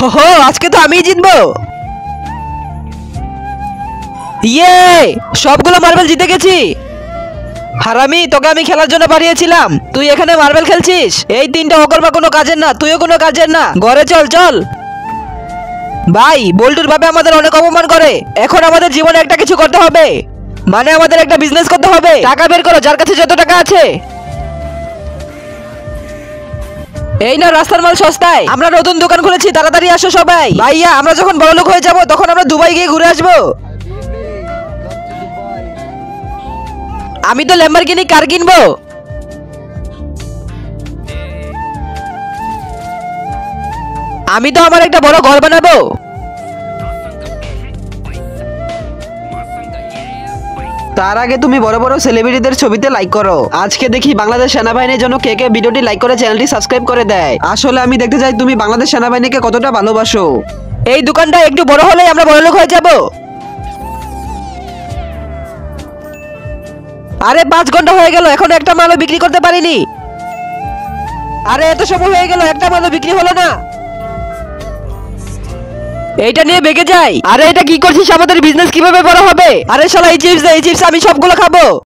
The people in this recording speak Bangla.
হো হো, আজকে তো আমিই জিতবো। ইয়ে, সবগুলো মার্বেল জিতে গেছি। হারামি, তোকে আমি খেলার জন্য পাঠিয়েছিলাম, তুই এখানে মার্বেল খেলছিস? এই তিনটা অকর্মা কোনো কাজের না, তুইও কোনো কাজের না। ঘরে চল চল। ভাই, বল্টুর ভাবে আমাদের অনেক অপমান করে। এখন আমাদের জীবনে একটা কিছু করতে হবে, মানে আমাদের একটা বিজনেস করতে হবে। টাকা বের করো, যার কাছে যত টাকা আছে। এই না, রাস্তার মাল সস্তায়। আমরা নতুন দোকান খুলেছি, তাড়াতাড়ি আসো সবাই। ভাইয়া, আমরা যখন বড়লোক হয়ে যাব তখন আমরা দুবাই গিয়ে ঘুরে আসবো। আমি তো ল্যাম্বরগিনি কার কিনবো। আমি তো আমার একটা বড় ঘর বানাবো। তার আগে তুমি বড় বড় সেলিব্রিটিদের ছবিতে লাইক করো। আজকে দেখি বাংলাদেশ সেনাবাহিনীর জন্য কে কে ভিডিওটি লাইক করে চ্যানেলটি সাবস্ক্রাইব করে দেয়। আসলে আমি দেখতে চাই তুমি বাংলাদেশ সেনাবাহিনীকে কতটা ভালোবাসো। এই দোকানটা একটু বড় হলেই আমরা বড়লোক হয়ে যাব। আরে 5 ঘন্টা হয়ে গেল, এখনো একটা মালও বিক্রি করতে পারিনি। আরে এত সময় হয়ে গেল, একটা মালও বিক্রি হলো না। এইটা নিয়ে বেঁকে যাই। আরে এটা কি করছিস? আমাদের বিজনেস কিভাবে বড় হবে? আরে শালা, এই চিপস আমি সবগুলো খাবো।